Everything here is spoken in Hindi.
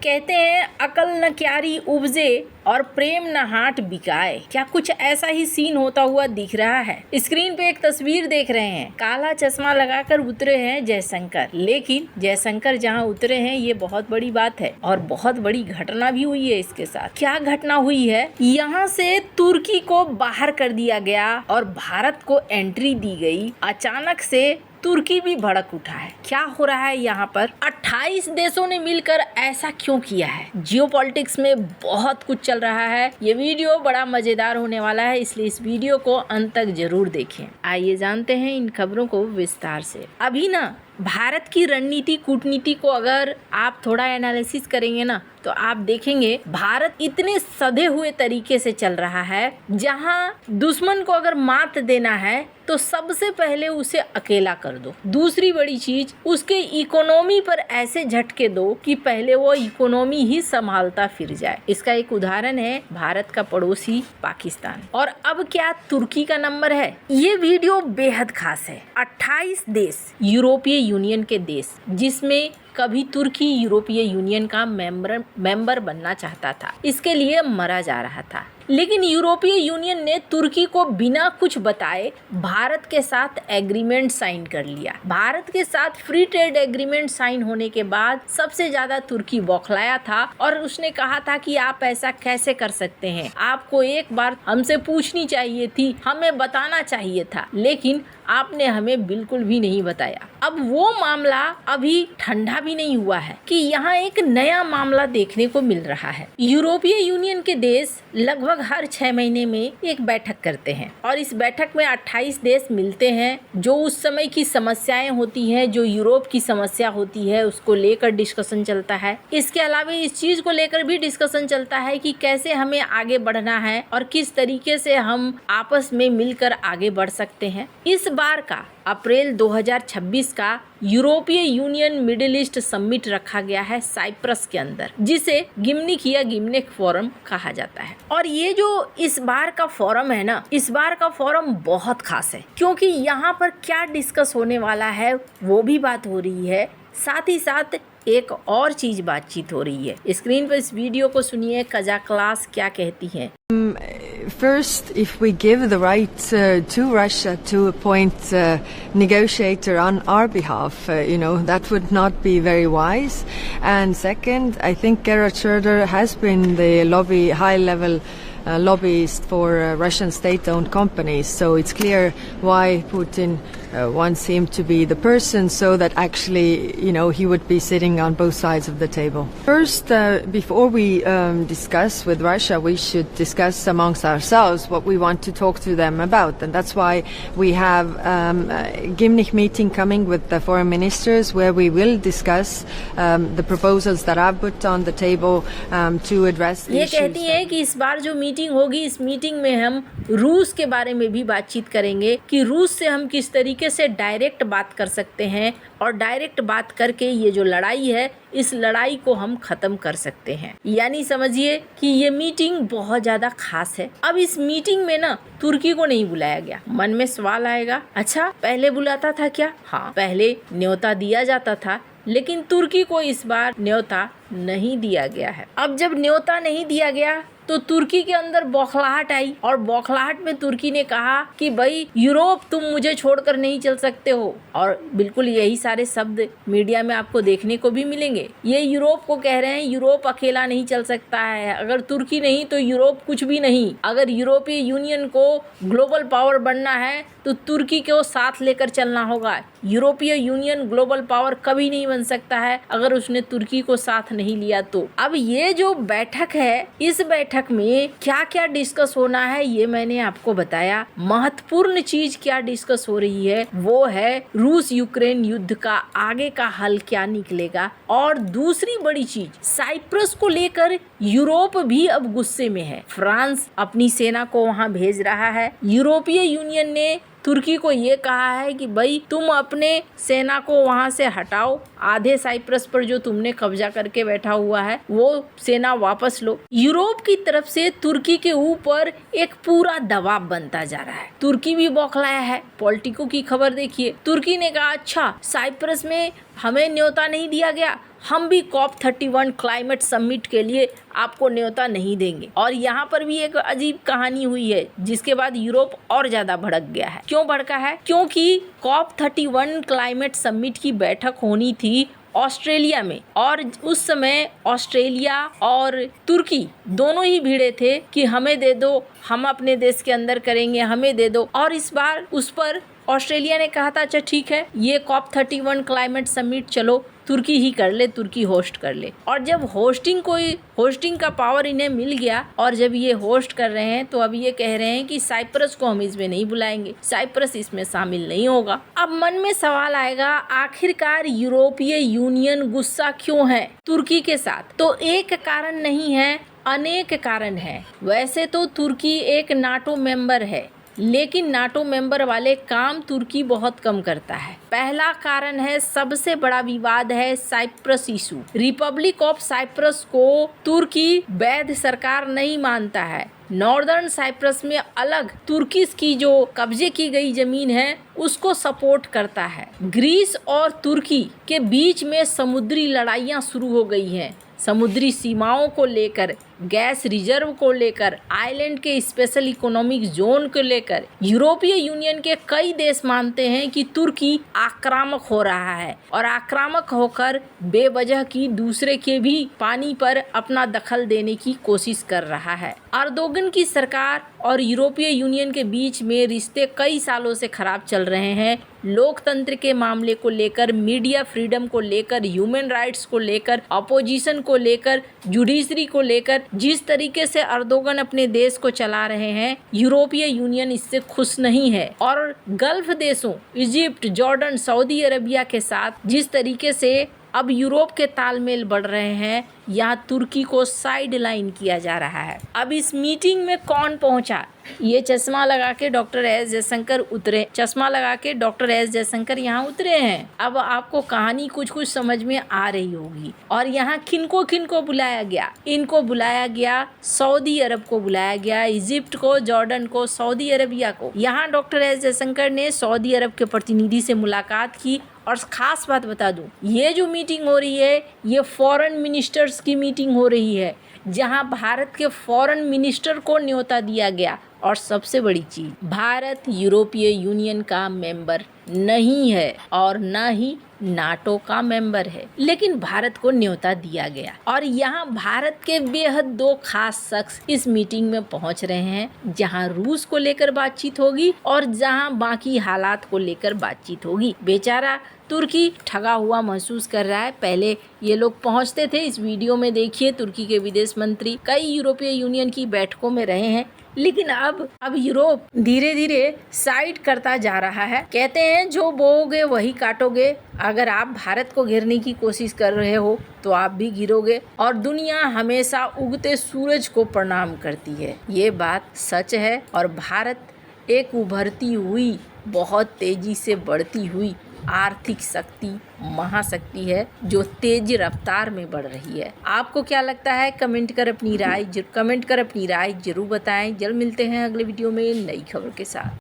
कहते हैं अकल न क्यारी उपजे और प्रेम न हाट बिकाए। क्या कुछ ऐसा ही सीन होता हुआ दिख रहा है। स्क्रीन पे एक तस्वीर देख रहे हैं, काला चश्मा लगाकर उतरे हैं जयशंकर। लेकिन जयशंकर जहां उतरे हैं ये बहुत बड़ी बात है और बहुत बड़ी घटना भी हुई है इसके साथ। क्या घटना हुई है, यहाँ से तुर्की को बाहर कर दिया गया और भारत को एंट्री दी गई। अचानक से तुर्की भी भड़क उठा है। क्या हो रहा है यहाँ पर? 28 देशों ने मिलकर ऐसा क्यों किया है? जियोपॉलिटिक्स में बहुत कुछ चल रहा है। ये वीडियो बड़ा मजेदार होने वाला है, इसलिए इस वीडियो को अंत तक जरूर देखें। आइए जानते हैं इन खबरों को विस्तार से। अभी ना भारत की रणनीति कूटनीति को अगर आप थोड़ा एनालिसिस करेंगे ना तो आप देखेंगे भारत इतने सधे हुए तरीके से चल रहा है, जहां दुश्मन को अगर मात देना है तो सबसे पहले उसे अकेला कर दो। दूसरी बड़ी चीज, उसके इकोनॉमी पर ऐसे झटके दो कि पहले वो इकोनॉमी ही संभालता फिर जाए। इसका एक उदाहरण है भारत का पड़ोसी पाकिस्तान। और अब क्या तुर्की का नंबर है? ये वीडियो बेहद खास है। 28 देश, यूरोपीय यूनियन के देश, जिसमें कभी तुर्की यूरोपीय यूनियन का मेंबर बनना चाहता था, इसके लिए मरा जा रहा था। लेकिन यूरोपीय यूनियन ने तुर्की को बिना कुछ बताए भारत के साथ एग्रीमेंट साइन कर लिया। भारत के साथ फ्री ट्रेड एग्रीमेंट साइन होने के बाद सबसे ज्यादा तुर्की बौखलाया था और उसने कहा था कि आप ऐसा कैसे कर सकते हैं, आपको एक बार हमसे पूछनी चाहिए थी, हमें बताना चाहिए था, लेकिन आपने हमें बिल्कुल भी नहीं बताया। अब वो मामला अभी ठंडा भी नहीं हुआ है कि यहाँ एक नया मामला देखने को मिल रहा है। यूरोपीय यूनियन के देश लगभग हर 6 महीने में एक बैठक करते हैं और इस बैठक में 28 देश मिलते हैं। जो उस समय की समस्याएं होती हैं, जो यूरोप की समस्या होती है, उसको लेकर डिस्कशन चलता है। इसके अलावा इस चीज को लेकर भी डिस्कशन चलता है कि कैसे हमें आगे बढ़ना है और किस तरीके से हम आपस में मिलकर आगे बढ़ सकते हैं। इस बार का अप्रैल 2026 का यूरोपीय यूनियन मिडिल ईस्ट समिट रखा गया है साइप्रस के अंदर, जिसे गिम्निक या गिम्निक फोरम कहा जाता है। और ये जो इस बार का फोरम है ना, इस बार का फोरम बहुत खास है, क्योंकि यहाँ पर क्या डिस्कस होने वाला है वो भी बात हो रही है, साथ ही साथ एक और चीज बातचीत हो रही है। स्क्रीन पर इस वीडियो को सुनिए, कजाक्लास क्या कहती है। First, if we give the right to Russia to appoint a negotiator on our behalf, that would not be very wise. And second, I think Gerhard Schröder has been the high-level lobbyist for Russian state-owned companies. So it's clear why Putin wants him to be the person, so that actually, he would be sitting on both sides of the table. First, before we discuss with Russia, we should discuss amongst ourselves what we want to talk to them about. And that's why we have a Gimnich meeting coming with the foreign ministers, where we will discuss the proposals that I've put on the table to address the issues. ये कहती है कि इस बार जो मीटिंग होगी, इस मीटिंग में हम रूस के बारे में भी बातचीत करेंगे कि रूस से हम किस तरीके से डायरेक्ट बात कर सकते हैं और डायरेक्ट बात करके ये जो लड़ाई है, इस लड़ाई को हम खत्म कर सकते हैं। यानी समझिए कि ये मीटिंग बहुत ज्यादा खास है। अब इस मीटिंग में ना तुर्की को नहीं बुलाया गया। मन में सवाल आएगा, अच्छा पहले बुलाता था क्या? हाँ, पहले न्योता दिया जाता था, लेकिन तुर्की को इस बार न्योता नहीं दिया गया है। अब जब न्योता नहीं दिया गया तो तुर्की के अंदर बौखलाहट आई और बौखलाहट में तुर्की ने कहा कि भाई यूरोप, तुम मुझे छोड़कर नहीं चल सकते हो। और बिल्कुल यही सारे शब्द मीडिया में आपको देखने को भी मिलेंगे। ये यूरोप को कह रहे हैं, यूरोप अकेला नहीं चल सकता है, अगर तुर्की नहीं तो यूरोप कुछ भी नहीं। अगर यूरोपीय यूनियन को ग्लोबल पावर बनना है तो तुर्की को साथ लेकर चलना होगा। यूरोपीय यूनियन ग्लोबल पावर कभी नहीं बन सकता है अगर उसने तुर्की को साथ नहीं लिया तो। अब ये जो बैठक है, इस बैठक में क्या क्या डिस्कस होना है ये मैंने आपको बताया। महत्वपूर्ण चीज क्या डिस्कस हो रही है वो है रूस यूक्रेन युद्ध का आगे का हल क्या निकलेगा। और दूसरी बड़ी चीज, साइप्रस को लेकर यूरोप भी अब गुस्से में है। फ्रांस अपनी सेना को वहां भेज रहा है। यूरोपीय यूनियन ने तुर्की को ये कहा है कि भाई तुम अपने सेना को वहां से हटाओ, आधे साइप्रस पर जो तुमने कब्जा करके बैठा हुआ है वो सेना वापस लो। यूरोप की तरफ से तुर्की के ऊपर एक पूरा दबाव बनता जा रहा है। तुर्की भी बौखलाया है। पॉलिटिको की खबर देखिए, तुर्की ने कहा अच्छा साइप्रस में हमें न्योता नहीं दिया गया, हम भी COP31 क्लाइमेट समिट के लिए आपको न्योता नहीं देंगे। और यहाँ पर भी एक अजीब कहानी हुई है जिसके बाद यूरोप और ज्यादा भड़क गया है। क्यों भड़का है? क्योंकि COP31 क्लाइमेट समिट की बैठक होनी थी ऑस्ट्रेलिया में, और उस समय ऑस्ट्रेलिया और तुर्की दोनों ही भिड़े थे कि हमें दे दो, हम अपने देश के अंदर करेंगे, हमें दे दो। और इस बार उस पर ऑस्ट्रेलिया ने कहा था अच्छा ठीक है, ये COP31 क्लाइमेट समिट चलो तुर्की ही कर ले, तुर्की होस्ट कर ले। और जब होस्टिंग का पावर इन्हें मिल गया और जब ये होस्ट कर रहे हैं तो अब ये कह रहे हैं कि साइप्रस को हम इसमें नहीं बुलाएंगे, साइप्रस इसमें शामिल नहीं होगा। अब मन में सवाल आएगा, आखिरकार यूरोपीय यूनियन गुस्सा क्यों है तुर्की के साथ? तो एक कारण नहीं है, अनेक कारण है। वैसे तो तुर्की एक नाटो मेंबर है, लेकिन नाटो मेंबर वाले काम तुर्की बहुत कम करता है। पहला कारण है, सबसे बड़ा विवाद है Cyprus issue. Republic of Cyprus को तुर्की वैध सरकार नहीं मानता है। नॉर्दर्न साइप्रस में अलग तुर्की की जो कब्जे की गई जमीन है उसको सपोर्ट करता है। ग्रीस और तुर्की के बीच में समुद्री लड़ाइयाँ शुरू हो गई हैं, समुद्री सीमाओं को लेकर, गैस रिजर्व को लेकर, आइलैंड के स्पेशल इकोनॉमिक जोन को लेकर। यूरोपीय यूनियन के कई देश मानते हैं कि तुर्की आक्रामक हो रहा है और आक्रामक होकर बेवजह की दूसरे के भी पानी पर अपना दखल देने की कोशिश कर रहा है। अर्दोगन की सरकार और यूरोपीय यूनियन के बीच में रिश्ते कई सालों से खराब चल रहे हैं। लोकतंत्र के मामले को लेकर, मीडिया फ्रीडम को लेकर, ह्यूमन राइट्स को लेकर, अपोजिशन को लेकर, जुडिशरी को लेकर, जिस तरीके से अर्दोगन अपने देश को चला रहे हैं, यूरोपीय यूनियन इससे खुश नहीं है। और गल्फ देशों इजिप्ट, जॉर्डन, सऊदी अरबिया के साथ जिस तरीके से अब यूरोप के तालमेल बढ़ रहे हैं, यहाँ तुर्की को साइड लाइन किया जा रहा है। अब इस मीटिंग में कौन पहुंचा? ये चश्मा लगा के डॉक्टर एस जयशंकर उतरे, चश्मा लगा के डॉक्टर एस जयशंकर यहाँ उतरे हैं। अब आपको कहानी कुछ कुछ समझ में आ रही होगी। और यहाँ किनको किनको बुलाया गया? इनको बुलाया गया, सऊदी अरब को बुलाया गया, इजिप्ट को, जॉर्डन को, सऊदी अरबिया को। यहाँ डॉक्टर एस जयशंकर ने सऊदी अरब के प्रतिनिधि से मुलाकात की। और खास बात बता दूं, ये जो मीटिंग हो रही है ये फॉरेन मिनिस्टर्स की मीटिंग हो रही है, जहां भारत के फॉरेन मिनिस्टर को न्योता दिया गया। और सबसे बड़ी चीज, भारत यूरोपीय यूनियन का मेंबर नहीं है और न ही नाटो का मेंबर है, लेकिन भारत को न्योता दिया गया। और यहाँ भारत के बेहद दो खास शख्स इस मीटिंग में पहुँच रहे हैं, जहाँ रूस को लेकर बातचीत होगी और जहाँ बाकी हालात को लेकर बातचीत होगी। बेचारा तुर्की ठगा हुआ महसूस कर रहा है। पहले ये लोग पहुँचते थे, इस वीडियो में देखिए, तुर्की के विदेश मंत्री कई यूरोपीय यूनियन की बैठकों में रहे हैं, लेकिन अब यूरोप धीरे धीरे साइड करता जा रहा है। कहते हैं जो बोओगे वही काटोगे। अगर आप भारत को घेरने की कोशिश कर रहे हो तो आप भी गिरोगे। और दुनिया हमेशा उगते सूरज को प्रणाम करती है, ये बात सच है। और भारत एक उभरती हुई, बहुत तेजी से बढ़ती हुई आर्थिक शक्ति, महाशक्ति है जो तेज रफ्तार में बढ़ रही है। आपको क्या लगता है? कमेंट कर अपनी राय जरूर बताएं। जल्द मिलते हैं अगले वीडियो में नई खबर के साथ।